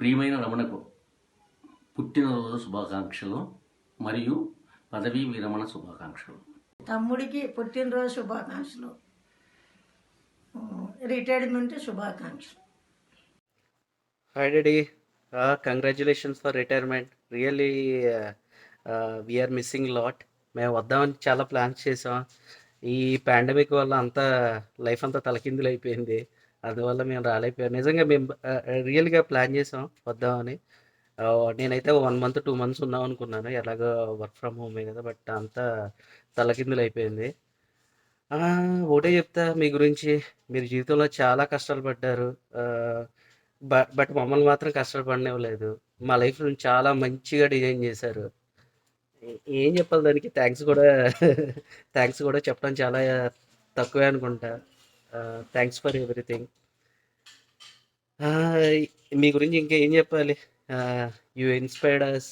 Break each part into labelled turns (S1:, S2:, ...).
S1: ప్రియమైన రమణకు పుట్టినరోజు శుభాకాంక్షలు మరియు పదవీ విరమణ శుభాకాంక్షలు.
S2: తమ్ముడికి పుట్టినరోజు శుభాకాంక్షలు, రిటైర్మెంట్ శుభాకాంక్షలు.
S3: Hi, Daddy. Congratulations for retirement. Really, we are missing a lot. మేము వద్దామని చాలా ప్లాన్స్ చేసాం. ఈ పాండమిక్ వల్ల అంతా లైఫ్ అంతా తలకిందులు అయిపోయింది. అందువల్ల మేము రాలేకపోయాం. నిజంగా మేము రియల్గా ప్లాన్ చేసాం వద్దామని. నేనైతే 1 మంత్ 2 మంత్స్ ఉందాం అనుకున్నాను. ఎలాగో వర్క్ ఫ్రమ్ హోమే కదా, బట్ అంతా తలకిందులు అయిపోయింది. ఒకటే చెప్తా మీ గురించి, మీరు జీవితంలో చాలా కష్టాలు పడ్డారు. బట్ మమ్మల్ని మాత్రం కష్టాలు పడనివ్వలేదు. మా లైఫ్‌ని చాలా మంచిగా డిజైన్ చేశారు. ఏం చెప్పాలి దానికి థ్యాంక్స్ కూడా థ్యాంక్స్ కూడా చెప్పడం చాలా తక్కువే అనుకుంటా. Thanks for everything. మీ గురించి ఇంకా ఏం చెప్పాలి? You inspired us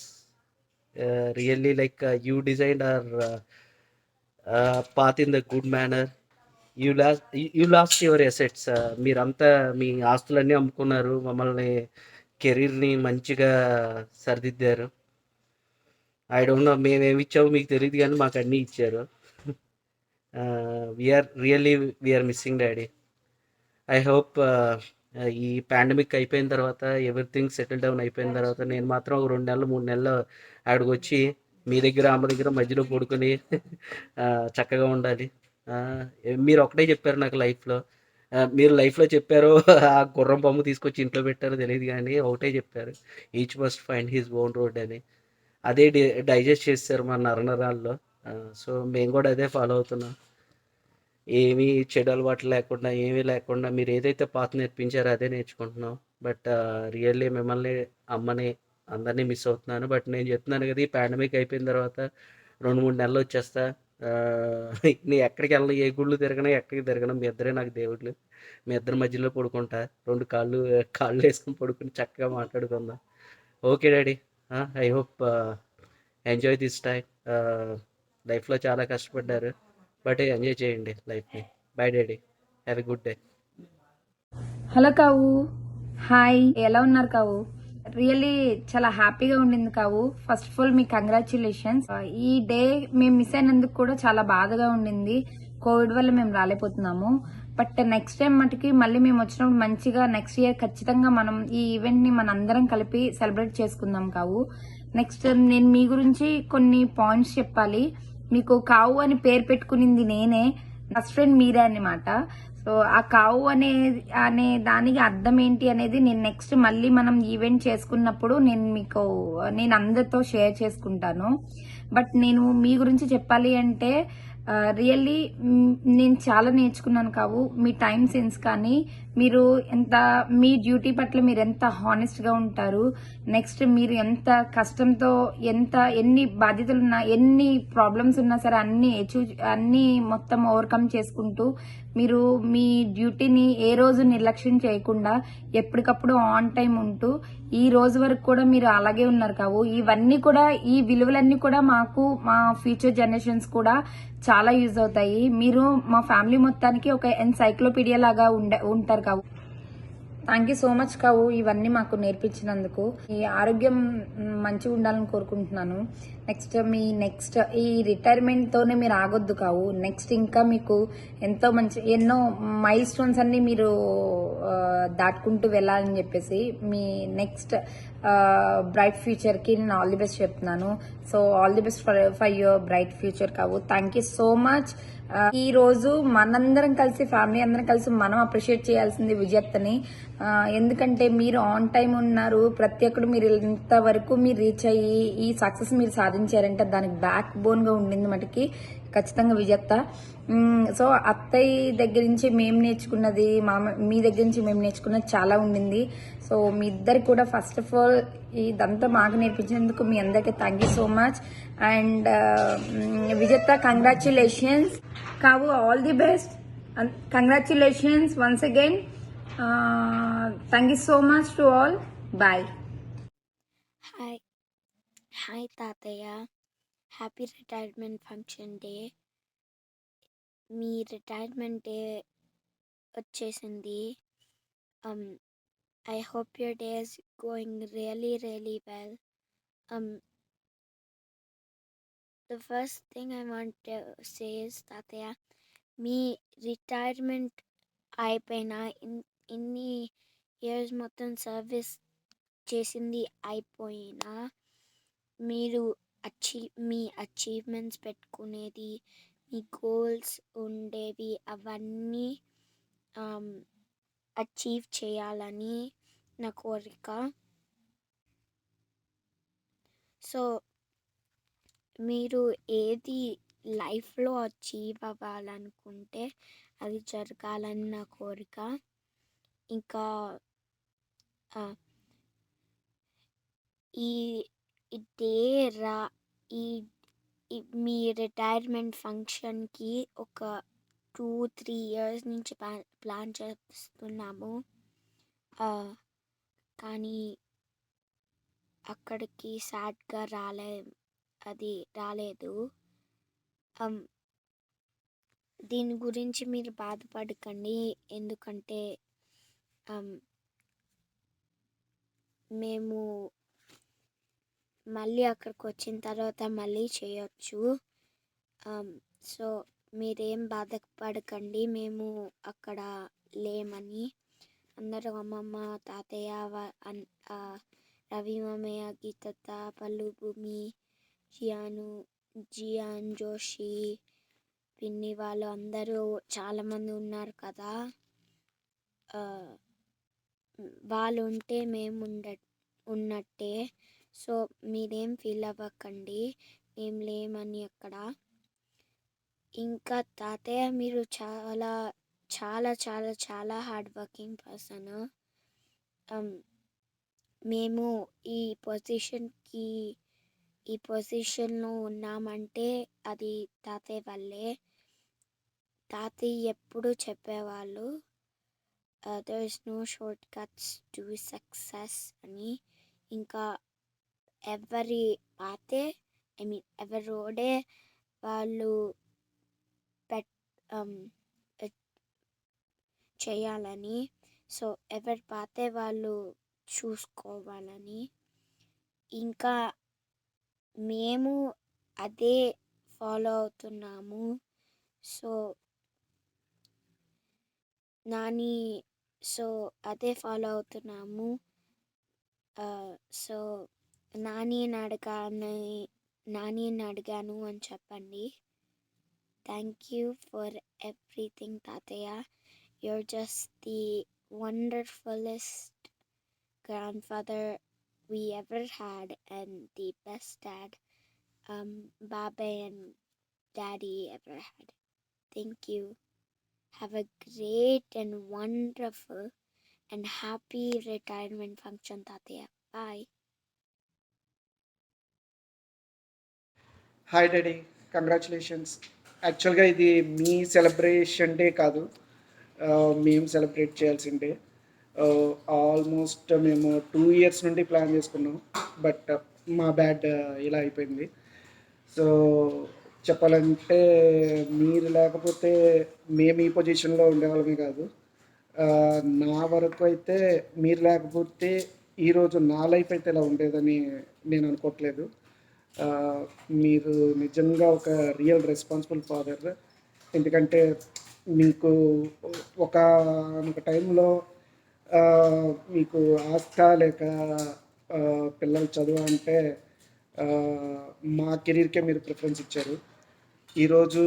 S3: really, like you designed our path in the good manner. You lost your assets. మీరంతా మీ ఆస్తులన్నీ అమ్ముకున్నారు. మమ్మల్ని కెరీర్‌ని మంచిగా సరిదిద్దారు. ఐ డోంట్ నో మేమేమి ఇచ్చామో మీకు తెలీదు గానీ మాకన్నీ ఇచ్చారు. We are missing daddy. I hope ఈ పాండమిక్ అయిపోయిన తర్వాత, ఎవ్రీథింగ్ సెటిల్ డౌన్ అయిపోయిన తర్వాత నేను మాత్రం ఒక 2 నెలలు 3 నెలలు అక్కడికొచ్చి మీ దగ్గర అమ్మ దగ్గర మధ్యలో పడుకొని చక్కగా ఉండాలి. మీరు ఒకటే చెప్పారు నాకు లైఫ్‌లో. మీరు లైఫ్‌లో చెప్పారో ఆ గుర్రం బొమ్మ తీసుకొచ్చి ఇంట్లో పెట్టారో తెలీదు గానీ ఒకటే చెప్పారు. Each must find his own road అని. అదే డైజెస్ట్ చేసేసారు మా నరనరాల్లో. సో మేము కూడా అదే ఫాలో అవుతున్నాం. ఏమీ చెడు అలవాట్లు లేకుండా, ఏమీ లేకుండా మీరు ఏదైతే పాత్ నేర్పించారో అదే నేర్చుకుంటున్నాం. బట్ రియల్లీ మిమ్మల్ని, అమ్మని, అందరినీ మిస్ అవుతున్నాను. బట్ నేను చెప్తున్నాను కదా, ఈ పాండమిక్ అయిపోయిన తర్వాత 2, 3 నెలలు వచ్చేస్తా. నేను ఎక్కడికి వెళ్ళను, ఏ గుళ్ళు తిరగను, ఎక్కడికి తిరగను. మీ ఇద్దరే నాకు దేవుళ్ళు. మీ ఇద్దరి మధ్యలో పడుకుంటా. 2 కాళ్ళు వేసుకొని పడుకుని చక్కగా మాట్లాడుకుందాం. Okay daddy. I hope enjoy this time. లైఫ్లో చాలా కష్టపడ్డారు, బట్ ఎంజాయ్ చేయండి లైఫ్ని. Bye daddy, have a good day.
S4: Hello కావు, హాయ్, ఎలా ఉన్నారు కావు? రియల్లీ చాలా హ్యాపీగా ఉండింది కావు. First of all me congratulations. ఈ డే మేము మిస్ అయినందుకు కూడా చాలా బాధగా ఉండింది. కోవిడ్ వల్ల మేము రాలేకపోతున్నాము. బట్ నెక్స్ట్ టైం మటుకి మళ్ళీ మేము వచ్చినప్పుడు మంచిగా నెక్స్ట్ ఇయర్ ఖచ్చితంగా మనం ఈ ఈవెంట్ ని మన అందరం కలిపి సెలబ్రేట్ చేసుకుందాం కావు. నెక్స్ట్ నేను మీ గురించి కొన్ని పాయింట్స్ చెప్పాలి. మీకు కావు అని పేరు పెట్టుకునింది నేనే, బెస్ట్ ఫ్రెండ్ మీరే అన్నమాట. సో ఆ కావు అనే దానికి అర్థం ఏంటి అనేది నేను నెక్స్ట్ మళ్ళీ మనం ఈవెంట్ చేసుకున్నప్పుడు నేను అందరితో షేర్ చేసుకుంటాను. బట్ నేను మీ గురించి చెప్పాలి అంటే రియల్లీ నేను చాలా నేర్చుకున్నాను కావు. మీ టైం సెన్స్ కానీ, మీరు మీ డ్యూటీ పట్ల మీరు ఎంత హానెస్ట్ గా ఉంటారు. నెక్స్ట్ మీరు ఎంత కష్టంతో, ఎన్ని బాధ్యతలున్నా, ఎన్ని ప్రాబ్లమ్స్ ఉన్నా సరే అన్ని మొత్తం ఓవర్కమ్ చేసుకుంటూ మీరు మీ డ్యూటీని ఏ రోజు నిర్లక్ష్యం చేయకుండా ఎప్పటికప్పుడు ఆన్ టైం ఉంటూ ఈ రోజు వరకు కూడా మీరు అలాగే ఉన్నారు కావు. ఇవన్నీ కూడా, ఈ విలువలన్నీ కూడా మాకు, మా ఫ్యూచర్ జనరేషన్స్ కూడా చాలా యూజ్ అవుతాయి. మీరు మా ఫ్యామిలీ మొత్తానికి ఒక ఎన్సైక్లోపీడియా లాగా ఉంటారు కావు. థ్యాంక్ యూ సో మచ్ కావు, ఇవన్నీ మాకు నేర్పించినందుకు. ఈ ఆరోగ్యం మంచిగా ఉండాలని కోరుకుంటున్నాను. నెక్స్ట్ ఈ రిటైర్మెంట్ తోనే మీరు ఆగొద్దు కావు. నెక్స్ట్ ఇంకా మీకు ఎన్నో మైల్ స్టోన్స్ అన్ని మీరు దాటుకుంటూ వెళ్ళాలని చెప్పేసి మీ నెక్స్ట్ బ్రైట్ ఫ్యూచర్ కి నేను ఆల్ ది బెస్ట్ చెప్తున్నాను. So all the best for your bright future Kavu. Thank you so much. ఈ రోజు మనందరం కలిసి, ఫ్యామిలీ అందరం కలిసి మనం అప్రిషియేట్ చేయాల్సింది విజేతని. ఎందుకంటే మీరు ఆన్ టైం ఉన్నారు. ప్రతి ఒక్కరు మీరు ఇంతవరకు మీరు రీచ్ అయ్యి ఈ సక్సెస్ మీరు సాధించారంటే దానికి బ్యాక్ బోన్ గా ఉండింది మటుకి ఖచ్చితంగా విజేత. సో అత్తయ్య దగ్గర నుంచి మేము నేర్చుకున్నది, మీ దగ్గర నుంచి మేము నేర్చుకున్నది చాలా ఉండింది. సో మీ ఇద్దరు కూడా ఫస్ట్ ఆఫ్ ఆల్ ఇదంతా మాకు నేర్పించినందుకు మీ అందరికీ thank you so much. And Vijetha, congratulations. కావు, all the best. Congratulations once again. Thank you so much to all. Bye.
S5: Hi hi తాతయ్య, హ్యాపీ రిటైర్మెంట్ ఫంక్షన్ డే. మీ రిటైర్మెంట్ డే వచ్చేసింది. I hope your day is going really, really well. The first thing I want to say is తాతయ్య మీ retirement అయిపోయినా ఇన్ని years మొత్తం service చేసింది అయిపోయినా మీరు మీ అచీవ్మెంట్స్ పెట్టుకునేది మీ గోల్స్ ఉండేవి అవన్నీ అచీవ్ చేయాలని నా కోరిక. సో మీరు ఏది లైఫ్లో అచీవ్ అవ్వాలనుకుంటే అది జరగాలని నా కోరిక. ఇంకా ఈ డే మీ రిటైర్మెంట్ ఫంక్షన్కి ఒక 2-3 ఇయర్స్ నుంచి ప్లాన్ చేస్తున్నాము, కానీ అక్కడికి సాడ్గా రాలేదు. దీని గురించి మీరు బాధపడకండి, ఎందుకంటే మేము మళ్ళీ అక్కడికి వచ్చిన తర్వాత మళ్ళీ చేయొచ్చు. సో మీరేం బాధపడకండి మేము అక్కడ లేమని. అందరూ అమ్మమ్మ, తాతయ్య, రవి మామయ్య, గీతత్త, పల్లు, భూమి, జియాన్ జోషి, పిన్ని వాళ్ళు అందరూ చాలామంది ఉన్నారు కదా. వాళ్ళు ఉంటే మేము ఉన్నట్టే. సో మీరేం ఫీల్ అవ్వకండి మేము లేమని అక్కడ. ఇంకా తాతయ్య మీరు చాలా చాలా చాలా చాలా హార్డ్ వర్కింగ్ పర్సన్. మేము ఈ పొజిషన్లో ఉన్నామంటే అది తాతయ్య వల్లే. తాతయ్య ఎప్పుడు చెప్పేవాళ్ళు there is no shortcuts to success అని. ఇంకా ఎవరి రోడే వాళ్ళు చేయాలని. సో ఎవరి పాతే వాళ్ళు చూసుకోవాలని. ఇంకా మేము అదే ఫాలో అవుతున్నాము. సో అదే ఫాలో అవుతున్నాము. సో నానిని అడిగాను అని చెప్పండి. థ్యాంక్ యూ ఫర్ ఎవ్రీథింగ్ తాతయ్య. You're just the wonderfullest grandfather we ever had and the best dad Baba and Daddy ever had. Thank you. Have a great and wonderful and happy retirement function తాతయ్య. Bye.
S6: Hi daddy, congratulations. యాక్చువల్గా ఇది మీ celebration day కాదు, మేము celebrate చేయాల్సిందే. Almost మేము 2 years నుండి plan చేసుకున్నాం, but మా బ్యాడ్ ఇలా అయిపోయింది. సో చెప్పాలంటే మీరు లేకపోతే మేము ఈ పొజిషన్లో ఉండేవాళ్ళమే కాదు. నా వరకు అయితే మీరు లేకపోతే ఈరోజు నా లైఫ్ అయితే ఇలా ఉండేదని నేను అనుకోవట్లేదు. మీరు నిజంగా ఒక రియల్ రెస్పాన్సిబుల్ ఫాదర్. ఎందుకంటే మీకు ఒక టైంలో మీకు ఆస్థ లేక పిల్లలు చదువు అంటే మా కెరీర్కే మీరు ప్రిఫరెన్స్ ఇచ్చారు. ఈరోజు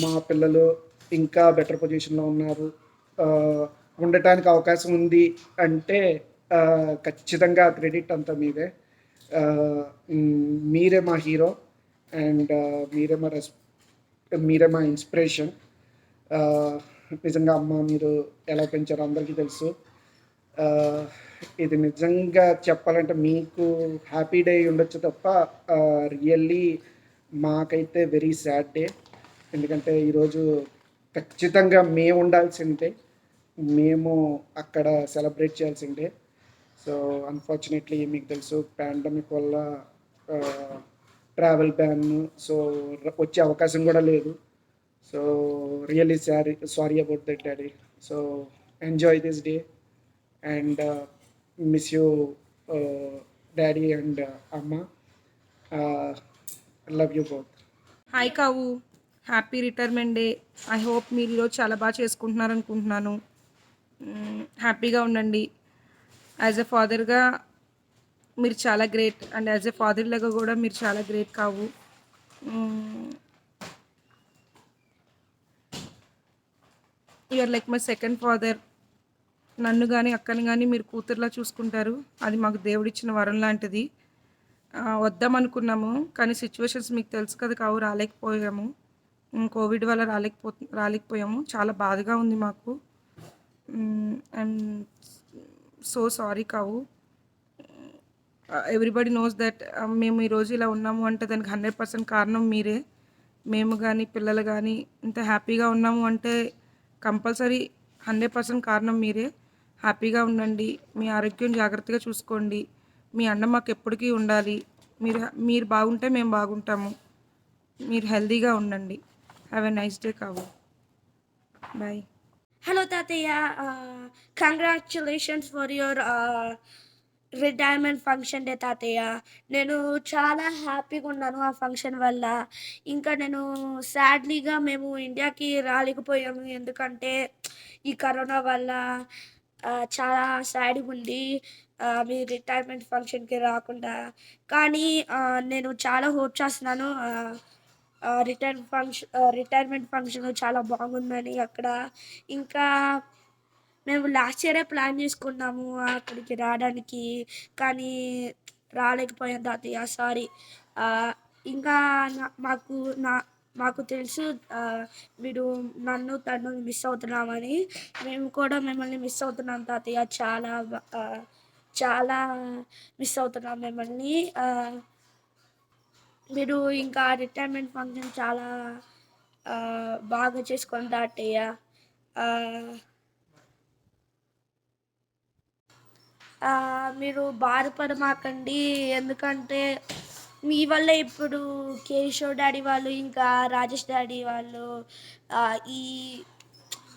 S6: మా పిల్లలు ఇంకా బెటర్ పొజిషన్లో ఉన్నారు, ఉండటానికి అవకాశం ఉంది అంటే ఖచ్చితంగా క్రెడిట్ అంతా మీదే. మీరే మా హీరో అండ్ మీరే మా ఇన్స్పిరేషన్. నిజంగా అమ్మ మీరు ఎలా పెంచారో అందరికీ తెలుసు. ఇది నిజంగా చెప్పాలంటే మీకు హ్యాపీ డే ఉండొచ్చు తప్ప రియల్లీ మాకైతే వెరీ సాడ్ డే. ఎందుకంటే ఈరోజు ఖచ్చితంగా మేము ఉండాల్సిందే, మేము అక్కడ సెలబ్రేట్ చేయాల్సిందే. సో అన్ఫార్చునేట్లీ మీకు తెలుసు పాండమిక్ వల్ల ట్రావెల్ బ్యాన్, సో వచ్చే అవకాశం కూడా లేదు. So really sorry about that daddy. So enjoy this day and miss you daddy and అమ్మ. Love you both.
S7: Hi Kavu, happy retirement day. I hope మీరు ఈరోజు చాలా బాగా చేసుకుంటున్నారు అనుకుంటున్నాను. హ్యాపీగా ఉండండి. యాజ్ ఎ ఫాదర్గా మీరు చాలా great, and as a father లాగా కూడా మీరు చాలా గ్రేట్ కావు. You're like my second father. నన్ను కానీ అక్కని కానీ మీరు కూతురులా చూసుకుంటారు. అది మాకు దేవుడిచ్చిన వరం లాంటిది. వద్దామనుకున్నాము కానీ సిచ్యువేషన్స్ మీకు తెలుసు కదా కావు, రాలేకపోయాము. కోవిడ్ వల్ల రాలేకపోయాము. చాలా బాధగా ఉంది మాకు. అండ్ సో సారీ కావు. ఎవ్రీబడి నోస్ దట్ మేము ఈరోజు ఇలా ఉన్నాము అంటే దానికి 100% కారణం మీరే. మేము కానీ పిల్లలు కానీ ఇంత హ్యాపీగా ఉన్నాము అంటే కంపల్సరీ 100% కారణం మీరే. హ్యాపీగా ఉండండి. మీ ఆరోగ్యం జాగ్రత్తగా చూసుకోండి. మీ అండ మాకు ఎప్పటికీ ఉండాలి. మీరు బాగుంటే మేము బాగుంటాము. మీరు హెల్తీగా ఉండండి. హ్యావ్ ఎ నైస్ డే కావు. Bye.
S8: Hello Tataya, congratulations for your retirement function day తాతయ్య. నేను చాలా హ్యాపీగా ఉన్నాను ఆ ఫంక్షన్ వల్ల. ఇంకా నేను సాడ్లీగా మేము ఇండియాకి రాలేకపోయాము, ఎందుకంటే ఈ కరోనా వల్ల చాలా సాడ్గా ఉంది మీ రిటైర్మెంట్ ఫంక్షన్కి రాకుండా. కానీ నేను చాలా హోప్ చేస్తున్నాను రిటైర్మెంట్ ఫంక్షన్ చాలా బాగుందని అక్కడ. ఇంకా మేము లాస్ట్ ఇయరే ప్లాన్ చేసుకున్నాము అక్కడికి రావడానికి, కానీ రాలేకపోయాం తాతయ్య, సారీ. ఇంకా మాకు తెలుసు మీరు నన్ను తను మిస్ అవుతున్నామని. మేము కూడా మిమ్మల్ని మిస్ అవుతున్నాం తాతయ్య, చాలా మిస్ అవుతున్నాం మిమ్మల్ని. మీరు ఇంకా రిటైర్మెంట్ ఫంక్షన్ చాలా బాగా చేసుకోండి తాతయ్య. మీరు బాధపడమాకండి, ఎందుకంటే మీ వల్ల ఇప్పుడు కేశవ్ డాడీ వాళ్ళు ఇంకా రాజేష్ డాడీ వాళ్ళు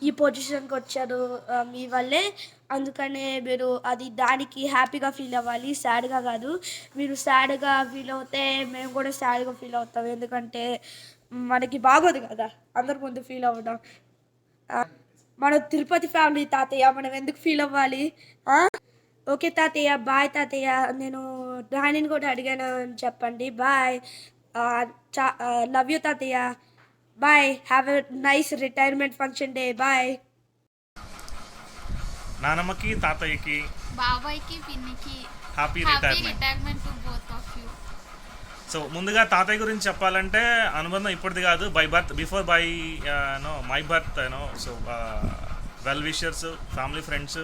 S8: ఈ పొజిషన్కి వచ్చారు మీ వల్లే. అందుకనే మీరు దానికి హ్యాపీగా ఫీల్ అవ్వాలి, సాడ్గా కాదు. మీరు సాడ్గా ఫీల్ అవుతే మేము కూడా సాడ్గా ఫీల్ అవుతాం, ఎందుకంటే మనకి బాగోదు కదా అందరి ముందు ఫీల్ అవ్వడం. మన తిరుపతి ఫ్యామిలీ తాతయ్య, మనం ఎందుకు ఫీల్ అవ్వాలి? ఓకే తాతయ్య, బాయ్ తాతయ్య. నేను రాణిని కూడా అడిగాను అని చెప్పండి. బాయ్. లవ్ యూ తాతయ్య. Bye. Have a nice retirement function day. Bye.
S9: నానమ్మకి, తాతయ్యకి,
S10: బాబాయ్కి, పిన్నికి
S9: happy
S10: retirement to both of you.
S9: So ముందుగా తాతయ్య గురించి చెప్పాలంటే అనుబంధం ఇప్పటిది కాదు, by birth, before my birth so well wishers, family, friends.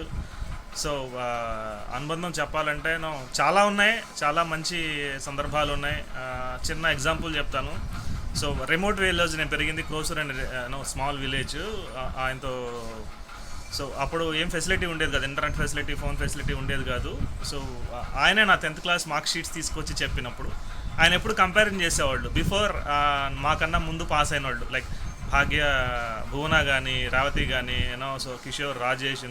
S9: So అనుబంధం చెప్పాలంటే చాలా ఉన్నాయి, చాలా మంచి సందర్భాలు ఉన్నాయి. చిన్న ఎగ్జాంపుల్ చెప్తాను. సో రిమోట్ విలేజ్ నేను పెరిగింది, క్లోజర్ అండ్ స్మాల్ విలేజ్. ఆయనతో సో అప్పుడు ఏం ఫెసిలిటీ ఉండేది కాదు, ఇంటర్నెట్ ఫెసిలిటీ, ఫోన్ ఫెసిలిటీ ఉండేది కాదు. సో ఆయనే నా 10th క్లాస్ మార్క్ షీట్స్ తీసుకొచ్చి చెప్పినప్పుడు ఆయన ఎప్పుడు కంపారిజన్ చేసేవాళ్ళు. బిఫోర్ మాకన్నా ముందు పాస్ అయిన వాళ్ళు లైక్ భాగ్య, భువన కానీ, రేవతి కానీ, సో కిషోర్, రాజేష్,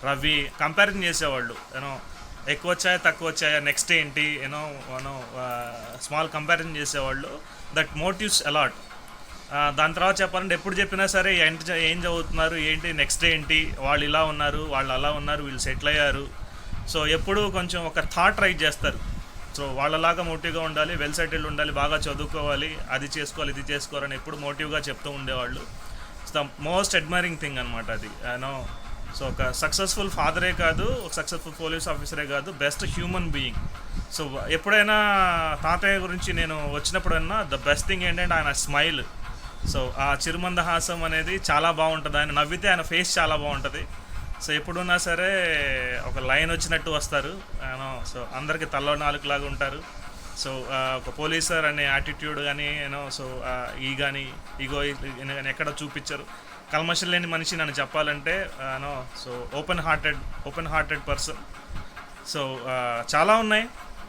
S9: రవి కంపారిజన్ చేసేవాళ్ళు. ఎక్కువ వచ్చాయా, తక్కువ వచ్చాయా, నెక్స్ట్ ఏంటి, స్మాల్ కంపారిజన్ చేసేవాళ్ళు. That motives a lot. దాని తర్వాత చెప్పాలంటే ఎప్పుడు చెప్పినా సరే ఏం చదువుతున్నారు, ఏంటి, నెక్స్ట్ ఏంటి, వాళ్ళు ఇలా ఉన్నారు, వాళ్ళు అలా ఉన్నారు, వీళ్ళు సెటిల్ అయ్యారు. సో ఎప్పుడు కొంచెం ఒక థాట్ రైజ్ చేస్తారు. సో వాళ్ళలాగా మోటివ్గా ఉండాలి, వెల్ సెటిల్డ్ ఉండాలి, బాగా చదువుకోవాలి, అది చేసుకోవాలి, ఇది చేసుకోవాలని ఎప్పుడు మోటివ్గా చెప్తూ ఉండేవాళ్ళు. It's the most admiring thing అనమాట అది. సో ఒక సక్సెస్ఫుల్ ఫాదరే కాదు, ఒక సక్సెస్ఫుల్ పోలీస్ ఆఫీసరే కాదు, బెస్ట్ హ్యూమన్ బీయింగ్. సో ఎప్పుడైనా తాతయ్య గురించి నేను వచ్చినప్పుడైనా ద బెస్ట్ థింగ్ ఏంటంటే ఆయన స్మైల్. సో ఆ చిరుమందహాసం అనేది చాలా బాగుంటుంది. ఆయన నవ్వితే ఆయన ఫేస్ చాలా బాగుంటుంది. సో ఎప్పుడున్నా సరే ఒక లైన్ వచ్చినట్టు వస్తారు. సో అందరికీ తల్లో నాలుగులాగా ఉంటారు. సో ఒక పోలీసర్ అనే యాటిట్యూడ్ కానీ సో ఈగో కానీ ఎక్కడ చూపించరు. కల్మషం లేని మనిషి నన్ను చెప్పాలంటే so open hearted person. So చాలా ఉన్నాయి.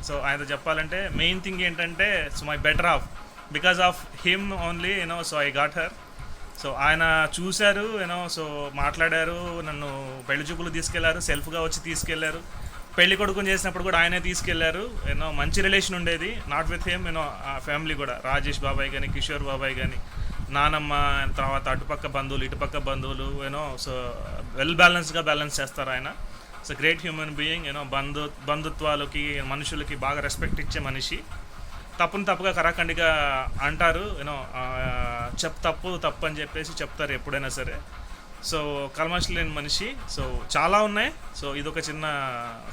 S9: సో ఆయనతో చెప్పాలంటే మెయిన్ థింగ్ ఏంటంటే so my better half, because of him only so I got her. So ఆయన చూశారు, సో మాట్లాడారు, నన్ను పెళ్లి చూపులు తీసుకెళ్లారు, సెల్ఫ్గా వచ్చి తీసుకెళ్లారు. పెళ్లి కొడుకుని చేసినప్పుడు కూడా ఆయనే తీసుకెళ్లారు. యూనో మంచి రిలేషన్ ఉండేది, నాట్ విత్ హిమ్, యూనో ఆ ఫ్యామిలీ కూడా, రాజేష్ బాబాయ్ కానీ, కిషోర్ బాబాయ్ కానీ, నానమ్మ, తర్వాత అటుపక్క బంధువులు ఇటుపక్క బంధువులు, యూనో సో వెల్ బ్యాలెన్స్ చేస్తారు ఆయన. So great human being, you know బంధుత్వాలకి మనుషులకి బాగా రెస్పెక్ట్ ఇచ్చే మనిషి. తప్పుగా కరాఖండిగా అంటారు, యూనో తప్పు అని చెప్పేసి చెప్తారు ఎప్పుడైనా సరే. సో కల్మషం లేని మనిషి. సో చాలా ఉన్నాయి. సో ఇదొక చిన్న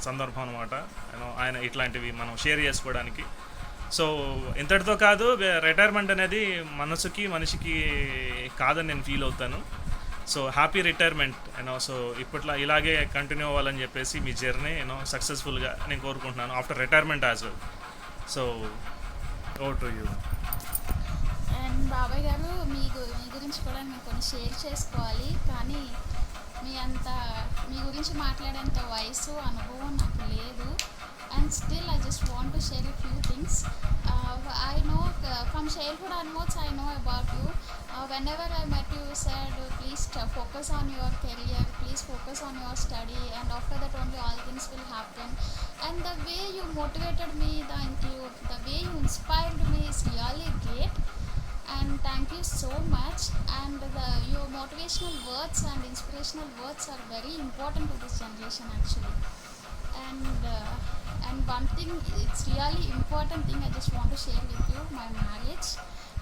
S9: సందర్భం అనమాట, యూనో ఆయన ఇట్లాంటివి మనం షేర్ చేసుకోవడానికి. సో ఇంతటితో కాదు, రిటైర్మెంట్ అనేది మనిషికి కాదని నేను ఫీల్ అవుతాను. So happy retirement you know. So ఇప్పట్లో ఇలాగే కంటిన్యూ అవ్వాలని చెప్పేసి మీ జర్నీ యూనో సక్సెస్ఫుల్గా నేను కోరుకుంటున్నాను after retirement as well. So over to you.
S10: And బాబాయ్ గారు, మీ గురించి కూడా మేము కొన్ని షేర్ చేసుకోవాలి, కానీ మీ గురించి మాట్లాడేంత వయసు అనుభవం నాకు లేదు. And still I just want to share a few things. I know from childhood onwards I know about you. Whenever I met you said please focus on your career, please focus on your study, and after that only all things will happen. And the way you motivated me, the way you inspired me is really great. And thank you so much. And your motivational words and inspirational words are very important to this generation actually. And one thing, it's really important thing I just want to share with you, my marriage.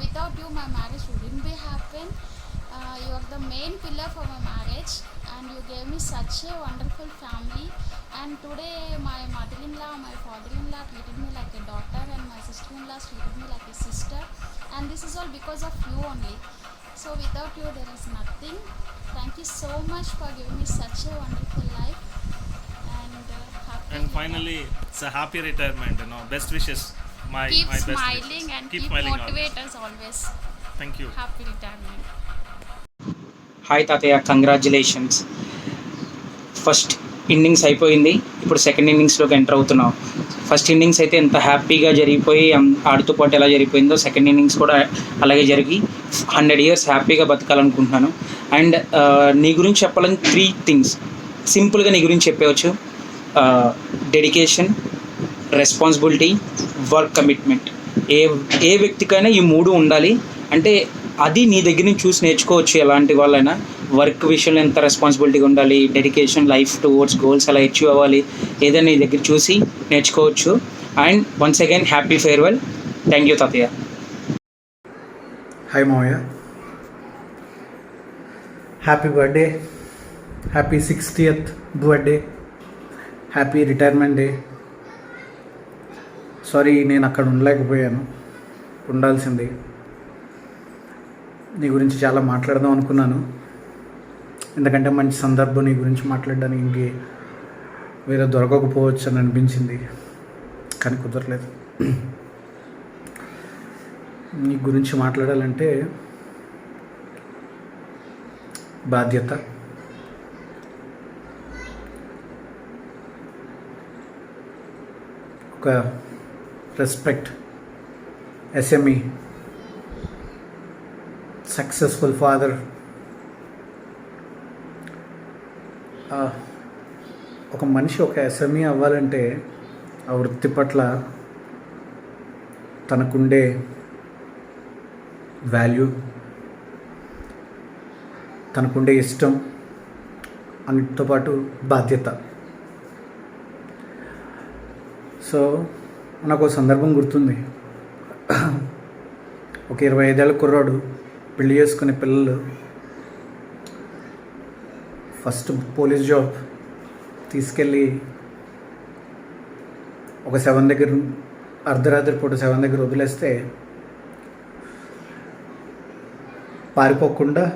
S10: Without you my marriage wouldn't be happen. You are the main pillar for my marriage, and you gave me such a wonderful family. And today my mother-in-law, my father-in-law treated me like a daughter, and my sister-in-law treated me like a sister. And this is all because of you only. So without you there is nothing. Thank you so much for giving me such a wonderful life.
S9: And finally, it's a happy retirement, you know. Best wishes.
S10: Keep
S9: my best
S10: smiling
S9: wishes.
S10: and
S9: Keep
S10: keep
S9: smiling
S10: motivate
S9: always.
S10: us always.
S9: Thank you.
S10: Happy retirement.
S11: Hi తాతయ్య, congratulations. First innings అయిపోయింది, ఇప్పుడు second ఇన్నింగ్స్లోకి enter అవుతున్నాం. First innings అయితే ఎంత హ్యాపీగా జరిగిపోయి ఆడుతూ పాటు ఎలా జరిగిపోయిందో సెకండ్ ఇన్నింగ్స్ కూడా అలాగే జరిగి 100 years హ్యాపీగా బతకాలనుకుంటున్నాను. అండ్ నీ గురించి చెప్పాలని 3 things సింపుల్గా నీ గురించి చెప్పవచ్చు. Dedication, responsibility, work commitment. ఏ వ్యక్తికైనా ఈ 3 ఉండాలి. అంటే అది నీ దగ్గర నుంచి చూసి నేర్చుకోవచ్చు. ఎలాంటి వాళ్ళైనా వర్క్ విషయంలో ఎంత రెస్పాన్సిబిలిటీగా ఉండాలి, డెడికేషన్, లైఫ్ టువర్డ్స్ గోల్స్ ఎలా అచీవ్ అవ్వాలి, ఏదైనా నీ దగ్గర చూసి నేర్చుకోవచ్చు. And once again happy farewell. Thank you తాతయ్య.
S12: హాయ్ మావయ్య, happy birthday, happy 60th birthday, happy retirement day. Sorry నేను అక్కడ ఉండలేకపోయాను, ఉండాల్సింది. నీ గురించి చాలా మాట్లాడదాం అనుకున్నాను, ఎందుకంటే మంచి సందర్భం నీ గురించి మాట్లాడడానికి ఇంకే వేరే దొరకకపోవచ్చు అని అనిపించింది, కానీ కుదరలేదు. నీ గురించి మాట్లాడాలంటే బాధ్యత, ఒక రెస్పెక్ట్, ఎస్ఎంఈ, సక్సెస్ఫుల్ ఫాదర్, ఒక మనిషి ఒక ఎస్ఎంఈ అవ్వాలంటే ఆ వృత్తి పట్ల తనకుండే వాల్యూ, తనకుండే ఇష్టం, అన్నిటితో పాటు బాధ్యత. సో నాకు సందర్భం గుర్తుంది. ఒక 25 ఏళ్ళ కుర్రాడు, పెళ్లి చేసుకునే పిల్లలు, ఫస్ట్ పోలీస్ జాబ్ తీసుకెళ్ళి ఒక 7 దగ్గర, అర్ధరాత్రి పూట 7 దగ్గర వదిలేస్తే పారిపోకుండా,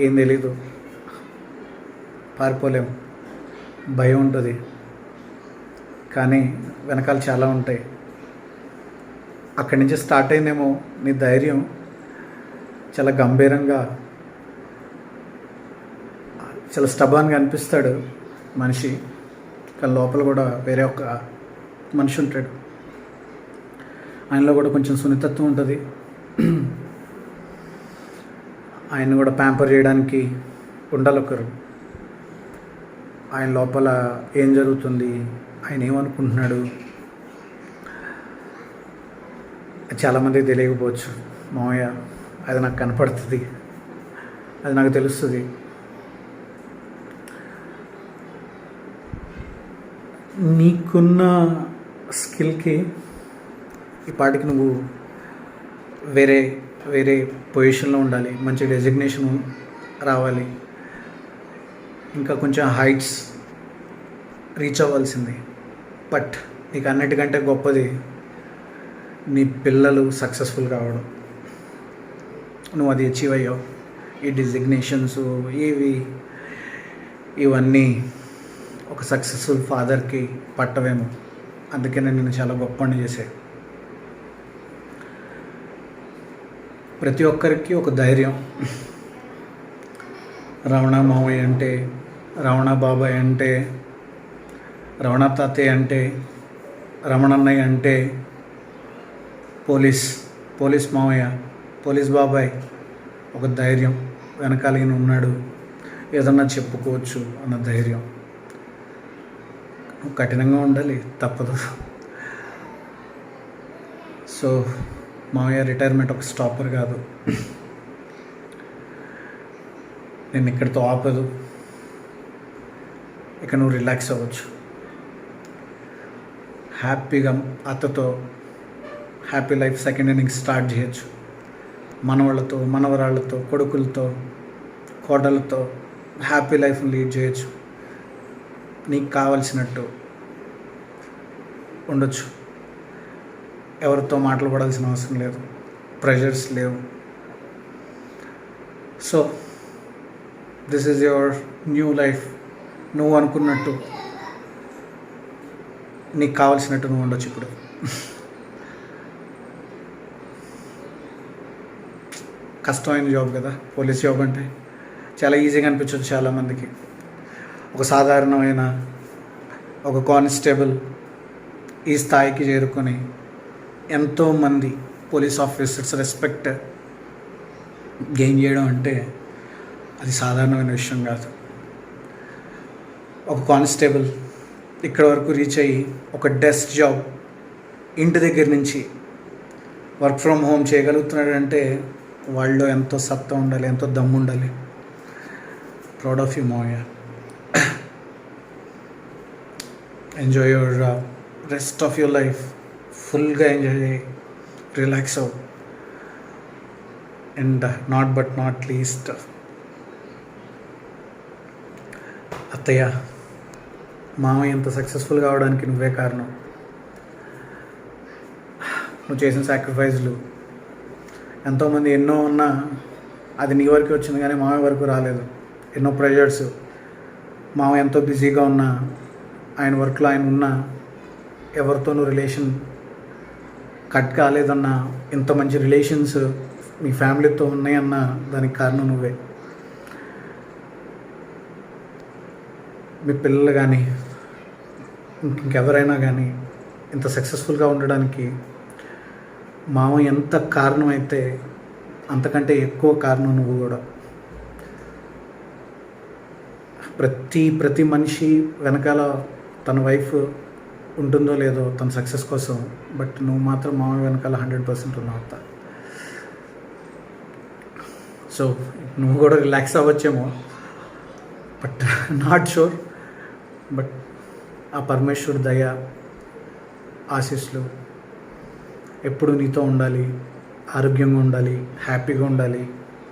S12: ఏం తెలీదు, పారిపోలేము, భయం ఉంటుంది, కానీ వెనకాల చాలా ఉంటాయి. అక్కడి నుంచి స్టార్ట్ అయిందేమో నీ ధైర్యం. చాలా గంభీరంగా, చాలా స్టబాన్గా అనిపిస్తాడు మనిషి, కానీ లోపల కూడా వేరే ఒక మనిషి ఉంటాడు. ఆయనలో కూడా కొంచెం సున్నితత్వం ఉంటుంది. ఆయన్ని కూడా ప్యాంపర్ చేయడానికి ఉండాలి ఒకరు. ఆయన లోపల ఏం జరుగుతుంది, ఆయన ఏమనుకుంటున్నాడు చాలామందికి తెలియకపోవచ్చు. మామయ్య అది నాకు కనపడుతుంది, అది నాకు తెలుస్తుంది. నీకున్న స్కిల్కి ఈ పాటికి నువ్వు వేరే వేరే పొజిషన్లో ఉండాలి, మంచి డెసిగ్నేషన్ రావాలి, ఇంకా కొంచెం హైట్స్ రీచ్ అవ్వాల్సింది. బట్ నీకు అన్నిటికంటే గొప్పది నీ పిల్లలు సక్సెస్ఫుల్ కావడం. నువ్వు అది అచీవ్ అయ్యావు. ఈ డిజిగ్నేషన్స్ ఇవన్నీ ఒక సక్సెస్ఫుల్ ఫాదర్కి పట్టవేమో, అందుకే నేను చాలా గొప్పని చేశాను. ప్రతి ఒక్కరికి ఒక ధైర్యం. రమణ మామయ్య అంటే, రమణ బాబాయ్ అంటే, రమణ తాతయ్య అంటే, రమణన్నయ్య అంటే, పోలీస్ మామయ్య, పోలీస్ బాబాయ్ ఒక ధైర్యం. వెనకాల ఈయన ఉన్నాడు, ఏదన్నా చెప్పుకోవచ్చు అన్న ధైర్యం. కఠినంగా ఉండాలి, తప్పదు. సో మామయ్య రిటైర్మెంట్ ఒక స్టాపర్ కాదు, నేను ఇక్కడితో ఆపదు. ఇక నువ్వు రిలాక్స్ అవ్వచ్చు, హ్యాపీగా అత్తతో happy life second innings start చేయొచ్చు. మనవాళ్ళతో, మనవరాళ్ళతో, కొడుకులతో, కోడలతో హ్యాపీ లైఫ్ని లీడ్ చేయొచ్చు. నీకు కావలసినట్టు ఉండొచ్చు. ఎవరితో మాటలు పడాల్సిన అవసరం లేదు, ప్రెషర్స్ లేవు. So this is your new life. నువ్వు అనుకున్నట్టు, నీకు కావాల్సినట్టు నువ్వు ఉండొచ్చు ఇప్పుడు. కష్టమైన జాబ్ కదా పోలీస్ జాబ్ అంటే. చాలా ఈజీగా అనిపించవచ్చు చాలామందికి. ఒక సాధారణమైన ఒక కానిస్టేబుల్ ఈ స్థాయికి చేరుకొని ఎంతోమంది పోలీస్ ఆఫీసర్స్ రెస్పెక్ట్ గెయిన్ చేయడం అంటే అది సాధారణమైన విషయం కాదు. ఒక కానిస్టేబుల్ ఇక్కడ వరకు రీచ్ అయ్యి ఒక డెస్క్ జాబ్ ఇంటి దగ్గర నుంచి వర్క్ ఫ్రమ్ హోమ్ చేయగలుగుతున్నాడంటే వాళ్ళు ఎంతో సత్తా ఉండాలి, ఎంతో దమ్ము ఉండాలి. ప్రౌడ్ ఆఫ్ యూ మావయ్య. Enjoy your rest of your life. ఫుల్గా ఎంజాయ్ చేయి, రిలాక్స్ అవ్వు. అండ్ నాట్ లీస్ట్ అత్తయ్య, మామయ్య ఎంత సక్సెస్ఫుల్ కావడానికి నువ్వే కారణం. నువ్వు చేసిన సాక్రిఫైస్లు ఎంతోమంది ఎన్నో ఉన్నా అది నీ వరకు వచ్చింది కానీ మామయ్య వరకు రాలేదు. ఎన్నో ప్రెషర్స్. మామయ్య ఎంతో బిజీగా ఉన్నా, ఆయన వర్క్లో ఆయన ఉన్నా, ఎవరితోనూ రిలేషన్ కట్ కాలేదన్నా, ఇంత మంచి రిలేషన్స్ మీ ఫ్యామిలీతో ఉన్నాయన్నా దానికి కారణం నువ్వే. మీ పిల్లలు కానీ ఇంకెవరైనా కానీ ఇంత సక్సెస్ఫుల్గా ఉండడానికి మామయ్య ఎంత కారణం అయితే అంతకంటే ఎక్కువ కారణం నువ్వు కూడా. ప్రతి మనిషి వెనకాల తన వైఫ్ ఉంటుందో లేదో తన సక్సెస్ కోసం, బట్ నువ్వు మాత్రం మామయ్య వెనకాల 100% ఉన్నావు అత్త. సో నువ్వు కూడా రిలాక్స్ అవ్వచ్చేమో, బట్ నాట్ షూర్. బట్ ఆ పరమేశ్వరుడు దయ, ఆశీస్సులు ఎప్పుడు నీతో ఉండాలి, ఆరోగ్యంగా ఉండాలి, హ్యాపీగా ఉండాలి.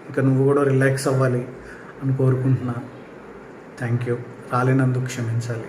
S12: ఇంకా నువ్వు కూడా రిలాక్స్ అవ్వాలి అని కోరుకుంటున్నా. Thank you. రాలేనందుకు క్షమించాలి.